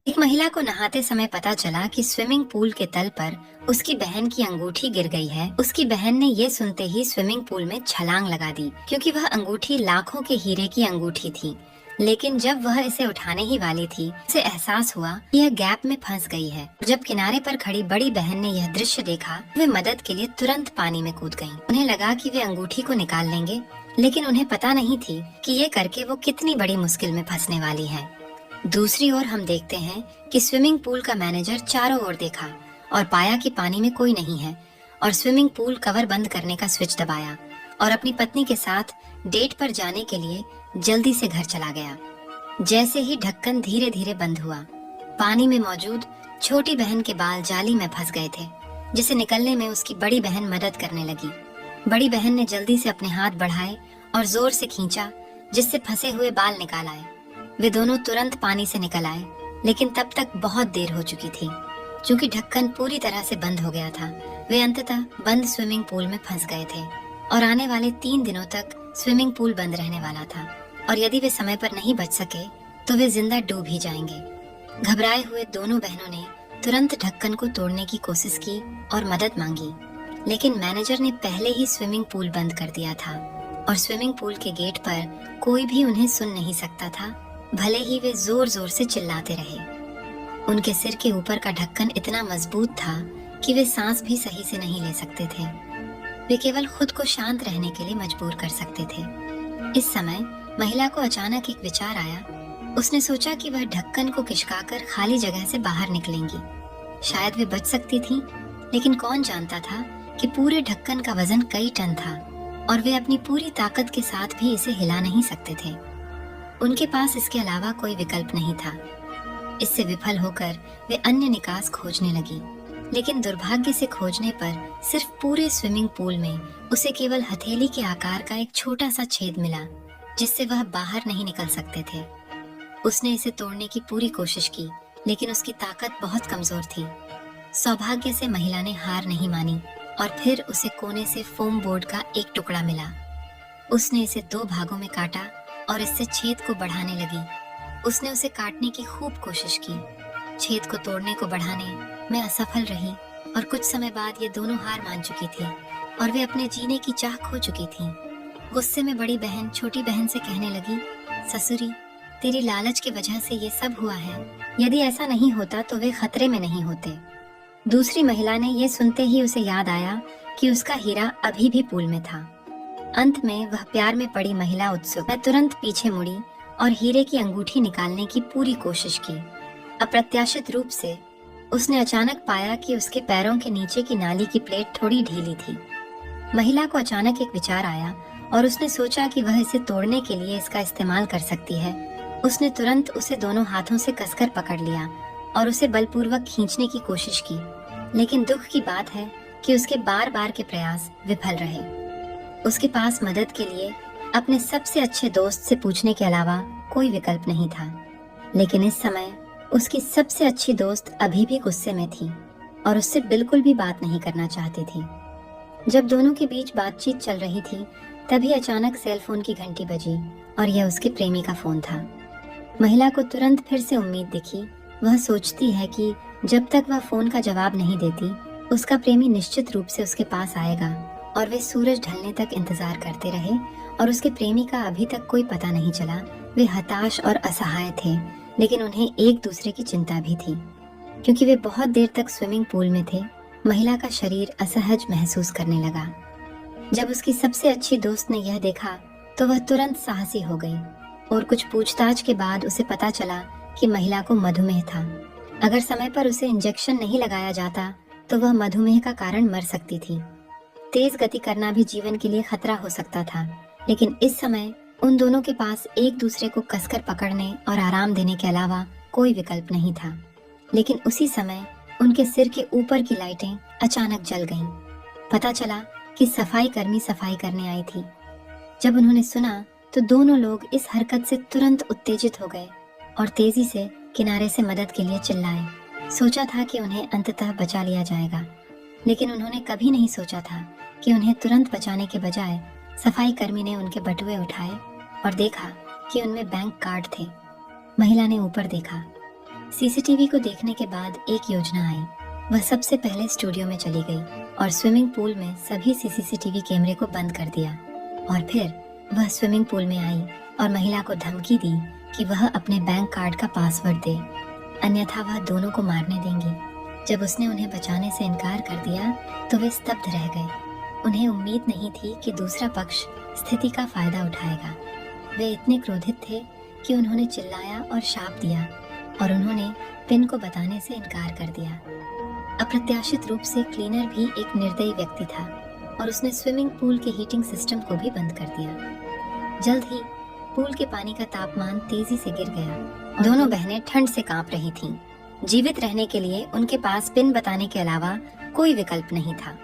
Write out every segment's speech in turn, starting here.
एक महिला को नहाते समय पता चला कि स्विमिंग पूल के तल पर उसकी बहन की अंगूठी गिर गई है। उसकी बहन ने ये सुनते ही स्विमिंग पूल में छलांग लगा दी, क्योंकि वह अंगूठी लाखों के हीरे की अंगूठी थी। लेकिन जब वह इसे उठाने ही वाली थी, उसे एहसास हुआ कि यह गैप में फंस गई है। जब किनारे पर खड़ी बड़ी बहन ने यह दृश्य देखा, वे मदद के लिए तुरंत पानी में कूद गईं। उन्हें लगा कि वे अंगूठी को निकाल लेंगे, लेकिन उन्हें पता नहीं थी कि ये करके वो कितनी बड़ी मुश्किल में फंसने वाली है। दूसरी ओर हम देखते हैं कि स्विमिंग पूल का मैनेजर चारों ओर देखा और पाया कि पानी में कोई नहीं है, और स्विमिंग पूल कवर बंद करने का स्विच दबाया और अपनी पत्नी के साथ डेट पर जाने के लिए जल्दी से घर चला गया। जैसे ही ढक्कन धीरे धीरे बंद हुआ, पानी में मौजूद छोटी बहन के बाल जाली में फंस गए थे, जिसे निकलने में उसकी बड़ी बहन मदद करने लगी। बड़ी बहन ने जल्दी से अपने हाथ बढ़ाए और जोर से खींचा, जिससे फंसे हुए बाल निकाल आए। वे दोनों तुरंत पानी से निकल आए, लेकिन तब तक बहुत देर हो चुकी थी। चूंकि ढक्कन पूरी तरह से बंद हो गया था, वे अंततः बंद स्विमिंग पूल में फंस गए थे और आने वाले 3 दिनों तक स्विमिंग पूल बंद रहने वाला था। और यदि वे समय पर नहीं बच सके तो वे जिंदा डूब ही जाएंगे। घबराए हुए दोनों बहनों ने तुरंत ढक्कन को तोड़ने की कोशिश की और मदद मांगी, लेकिन मैनेजर ने पहले ही स्विमिंग पूल बंद कर दिया था और स्विमिंग पूल के गेट पर कोई भी उन्हें सुन नहीं सकता था, भले ही वे जोर जोर से चिल्लाते रहे। उनके सिर के ऊपर का ढक्कन इतना मजबूत था कि वे सांस भी सही से नहीं ले सकते थे। वे केवल खुद को शांत रहने के लिए मजबूर कर सकते थे। इस समय महिला को अचानक एक विचार आया। उसने सोचा कि वह ढक्कन को खिसकाकर खाली जगह से बाहर निकलेंगी। शायद वे बच सकती थीं, लेकिन कौन जानता था कि पूरे ढक्कन का वजन कई टन था और वे अपनी पूरी ताकत के साथ भी इसे हिला नहीं सकते थे। उनके पास इसके अलावा कोई विकल्प नहीं था। इससे विफल होकर वे अन्य निकास खोजने लगी, लेकिन दुर्भाग्य से खोजने पर सिर्फ पूरे स्विमिंग पूल में उसे केवल हथेली के आकार का एक छोटा सा छेद मिला, जिससे वह बाहर नहीं निकल सकते थे। उसने इसे तोड़ने की पूरी कोशिश की, लेकिन उसकी ताकत बहुत कमजोर थी। सौभाग्य से महिला ने हार नहीं मानी और फिर उसे कोने से फोम बोर्ड का एक टुकड़ा मिला। उसने इसे 2 भागों में काटा और इससे छेद को बढ़ाने लगी। उसने उसे काटने की खूब कोशिश की। छेद को तोड़ने को बढ़ाने में असफल रही और कुछ समय बाद ये दोनों हार मान चुकी थी और वे अपने जीने की चाह खो चुकी थीं। गुस्से में बड़ी बहन छोटी बहन से कहने लगी, ससुरी, तेरी लालच की वजह से ये सब हुआ है। यदि ऐसा नहीं होता तो वे खतरे में नहीं होते। दूसरी महिला ने ये सुनते ही उसे याद आया कि उसका हीरा अभी भी पूल में था। अंत में वह प्यार में पड़ी महिला उत्सुक मैं तुरंत पीछे मुड़ी और हीरे की अंगूठी निकालने की पूरी कोशिश की। अप्रत्याशित रूप से उसने अचानक पाया कि उसके पैरों के नीचे की नाली की प्लेट थोड़ी ढीली थी। महिला को अचानक एक विचार आया और उसने सोचा कि वह इसे तोड़ने के लिए इसका इस्तेमाल कर सकती है। उसने तुरंत उसे दोनों हाथों से कसकर पकड़ लिया और उसे बलपूर्वक खींचने की कोशिश की, लेकिन दुख की बात है कि उसके बार बार के प्रयास विफल रहे। उसके पास मदद के लिए अपने सबसे अच्छे दोस्त से पूछने के अलावा कोई विकल्प नहीं था। लेकिन इस समय उसकी सबसे अच्छी दोस्त अभी भी गुस्से में थी और उससे बिल्कुल भी बात नहीं करना चाहती थी। जब दोनों के बीच बातचीत चल रही थी, तभी अचानक सेल फोन की घंटी बजी और यह उसके प्रेमी का फोन था। महिला को तुरंत फिर से उम्मीद दिखी। वह सोचती है कि जब तक वह फोन का जवाब नहीं देती, उसका प्रेमी निश्चित रूप से उसके पास आएगा। और वे सूरज ढलने तक इंतजार करते रहे और उसके प्रेमी का अभी तक कोई पता नहीं चला। वे हताश और असहाय थे, लेकिन उन्हें एक दूसरे की चिंता भी थी। क्योंकि वे बहुत देर तक स्विमिंग पूल में थे, महिला का शरीर असहज महसूस करने लगा। जब उसकी सबसे अच्छी दोस्त ने यह देखा तो वह तुरंत साहसी हो गई और कुछ पूछताछ के बाद उसे पता चला कि महिला को मधुमेह था। अगर समय पर उसे इंजेक्शन नहीं लगाया जाता तो वह मधुमेह का कारण मर सकती थी। तेज गति करना भी जीवन के लिए खतरा हो सकता था, लेकिन इस समय उन दोनों के पास एक दूसरे को कसकर पकड़ने और आराम देने के अलावा कोई विकल्प नहीं था। लेकिन उसी समय उनके सिर के ऊपर की लाइटें अचानक जल गईं। पता चला कि सफाई कर्मी सफाई करने आई थी। जब उन्होंने सुना तो दोनों लोग इस हरकत से तुरंत उत्तेजित हो गए और तेजी से किनारे से मदद के लिए चिल्लाए। सोचा था कि उन्हें अंततः बचा लिया जाएगा, लेकिन उन्होंने कभी नहीं सोचा था कि उन्हें तुरंत बचाने के बजाय सफाई कर्मी ने उनके बटुए उठाए और देखा कि उनमें बैंक कार्ड थे। महिला ने ऊपर देखा सीसीटीवी को देखने के बाद एक योजना आई। वह सबसे पहले स्टूडियो में चली गई और स्विमिंग पूल में सभी सीसीटीवी कैमरे को बंद कर दिया। और फिर वह स्विमिंग पूल में आई और महिला को धमकी दी कि वह अपने बैंक कार्ड का पासवर्ड दे, अन्यथा वह दोनों को मारने देंगी। जब उसने उन्हें बचाने से इनकार कर दिया तो वे स्तब्ध रह गए। उन्हें उम्मीद नहीं थी कि दूसरा पक्ष स्थिति का फायदा उठाएगा। वे इतने क्रोधित थे कि उन्होंने चिल्लाया और शाप दिया और उन्होंने पिन को बताने से इनकार कर दिया। अप्रत्याशित रूप से क्लीनर भी एक निर्दयी व्यक्ति था और उसने स्विमिंग पूल के हीटिंग सिस्टम को भी बंद कर दिया। जल्द ही पूल के पानी का तापमान तेजी से गिर गया। दोनों बहनें ठंड से कांप रही थीं। जीवित रहने के लिए उनके पास पिन बताने के अलावा कोई विकल्प नहीं था।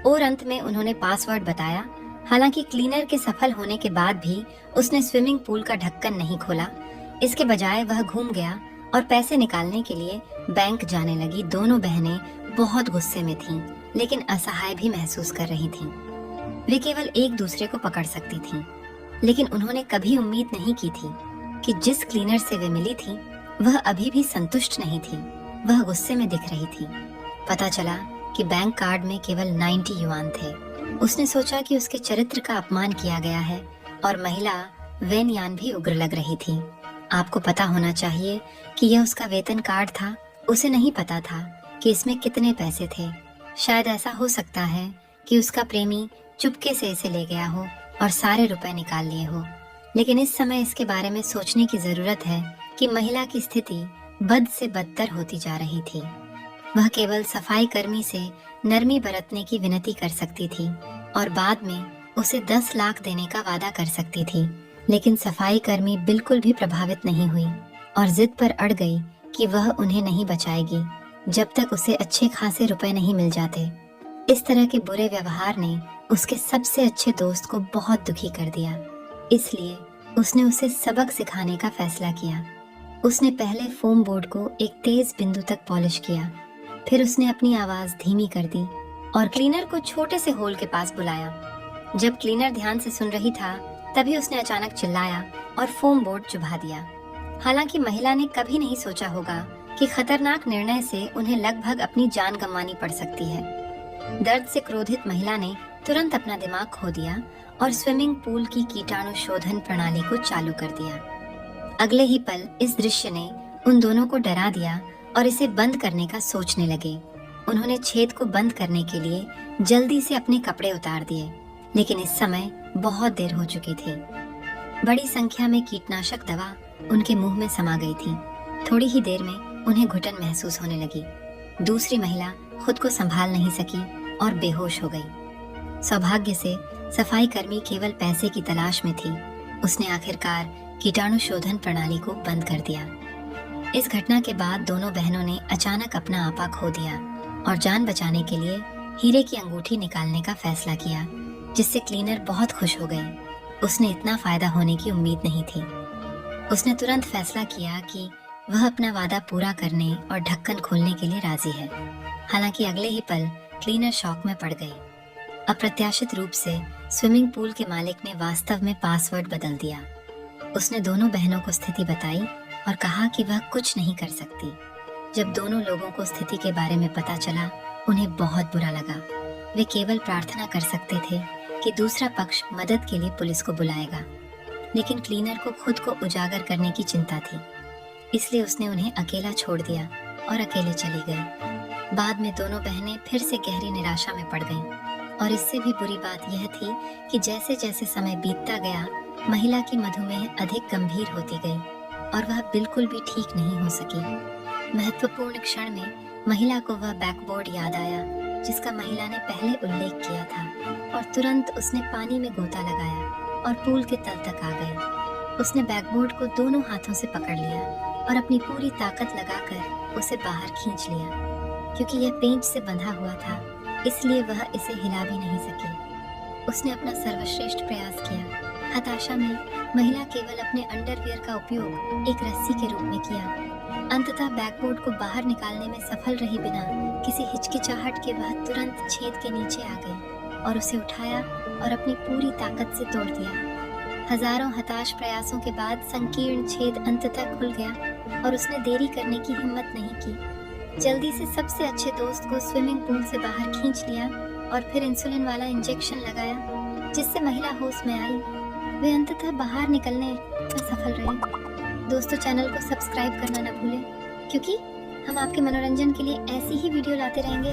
और अंत में उन्होंने पासवर्ड बताया। हालांकि क्लीनर के सफल होने के बाद भी उसने स्विमिंग पूल का ढक्कन नहीं खोला। इसके बजाय वह घूम गया और पैसे निकालने के लिए बैंक जाने लगी। दोनों बहनें बहुत गुस्से में थीं, लेकिन असहाय भी महसूस कर रही थीं। वे केवल एक दूसरे को पकड़ सकती थीं, लेकिन उन्होंने कभी उम्मीद नहीं की थी कि जिस क्लीनर से वे मिली थी वह अभी भी संतुष्ट नहीं थी। वह गुस्से में दिख रही थी। पता चला कि बैंक कार्ड में केवल 90 युआन थे। उसने सोचा कि उसके चरित्र का अपमान किया गया है और महिला वेन यान भी उग्र लग रही थी। आपको पता होना चाहिए कि यह उसका वेतन कार्ड था। उसे नहीं पता था कि इसमें कितने पैसे थे। शायद ऐसा हो सकता है कि उसका प्रेमी चुपके से इसे ले गया हो और सारे रुपए निकाल लिए हो। लेकिन इस समय इसके बारे में सोचने की जरूरत है कि महिला की स्थिति बद से बदतर होती जा रही थी। वह केवल सफाई कर्मी से नरमी बरतने की विनती कर सकती थी और बाद में उसे 10 लाख देने का वादा कर सकती थी। लेकिन सफाई कर्मी बिल्कुल भी प्रभावित नहीं हुई और जिद पर अड़ गई कि वह उन्हें नहीं बचाएगी जब तक उसे अच्छे खासे रुपए नहीं मिल जाते। इस तरह के बुरे व्यवहार ने उसके सबसे अच्छे दोस्त को बहुत दुखी कर दिया। इसलिए उसने उसे सबक सिखाने का फैसला किया। उसने पहले फोम बोर्ड को एक तेज बिंदु तक पॉलिश किया। फिर उसने अपनी आवाज धीमी कर दी और क्लीनर को छोटे से होल के पास बुलाया। जब क्लीनर ध्यान से सुन रही था तभी उसने अचानक चिल्लाया और फोम बोर्ड चुभा दिया। हालांकि महिला ने कभी नहीं सोचा होगा कि खतरनाक निर्णय से उन्हें लगभग अपनी जान गंवानी पड़ सकती है। दर्द से क्रोधित महिला ने तुरंत अपना दिमाग खो दिया और स्विमिंग पूल की कीटाणु शोधन प्रणाली को चालू कर दिया। अगले ही पल इस दृश्य ने उन दोनों को डरा दिया और इसे बंद करने का सोचने लगे। उन्होंने छेद को बंद करने के लिए जल्दी से अपने कपड़े उतार दिए, लेकिन इस समय बहुत देर हो चुकी थी। बड़ी संख्या में कीटनाशक दवा उनके मुंह में समा गई थी। थोड़ी ही देर में उन्हें घुटन महसूस होने लगी। दूसरी महिला खुद को संभाल नहीं सकी और बेहोश हो गई। सौभाग्य से सफाई कर्मी केवल पैसे की तलाश में थी। उसने आखिरकार कीटाणु शोधन प्रणाली को बंद कर दिया। इस घटना के बाद दोनों बहनों ने अचानक अपना आपा खो दिया और जान बचाने के लिए हीरे की अंगूठी निकालने का फैसला किया, जिससे क्लीनर बहुत खुश हो गई। उसने इतना फायदा होने की उम्मीद नहीं थी। उसने तुरंत फैसला किया कि वह अपना वादा पूरा करने और ढक्कन खोलने के लिए राजी है। हालांकि अगले ही पल क्लीनर शॉक में पड़ गई। अप्रत्याशित रूप से स्विमिंग पूल के मालिक ने वास्तव में पासवर्ड बदल दिया। उसने दोनों बहनों को स्थिति बताई और कहा कि वह कुछ नहीं कर सकती। जब दोनों लोगों को स्थिति के बारे में पता चला, उन्हें बहुत बुरा लगा। वे केवल प्रार्थना कर सकते थे कि दूसरा पक्ष मदद के लिए पुलिस को बुलाएगा, लेकिन क्लीनर को खुद को उजागर करने की चिंता थी। इसलिए उसने उन्हें अकेला छोड़ दिया और अकेले चली गई। बाद में दोनों बहनें फिर से गहरी निराशा में पड़ गईं और इससे भी बुरी बात यह थी कि जैसे जैसे समय बीतता गया, महिला की मधुमेह अधिक गंभीर होती गई और वह बिल्कुल भी ठीक नहीं हो सकी। महत्वपूर्ण क्षण में महिला को वह बैकबोर्ड याद आया जिसका महिला ने पहले उल्लेख किया था और तुरंत उसने पानी में गोता लगाया और पूल के तल तक आ गई। उसने बैकबोर्ड को दोनों हाथों से पकड़ लिया और अपनी पूरी ताकत लगाकर उसे बाहर खींच लिया। क्योंकि यह पेंच से बंधा हुआ था, इसलिए वह इसे हिला भी नहीं सकी। उसने अपना सर्वश्रेष्ठ प्रयास किया। हताशा में महिला केवल अपने अंडरवियर का उपयोग एक रस्सी के रूप में किया। अंततः बैकबोर्ड को बाहर निकालने में सफल रही बिना किसी हिचकिचाहट के वह तुरंत छेद के नीचे आ गई और उसे उठाया और अपनी पूरी ताकत से तोड़ दिया। हजारों हताश प्रयासों के बाद संकीर्ण छेद अंततः खुल गया और उसने देरी करने की हिम्मत नहीं की। जल्दी से सबसे अच्छे दोस्त को स्विमिंग पूल से बाहर खींच लिया और फिर इंसुलिन वाला इंजेक्शन लगाया, जिससे महिला होश में आई। वे अंततः बाहर निकलने में सफल रहे। दोस्तों, चैनल को सब्सक्राइब करना न भूलें, क्योंकि हम आपके मनोरंजन के लिए ऐसी ही वीडियो लाते रहेंगे।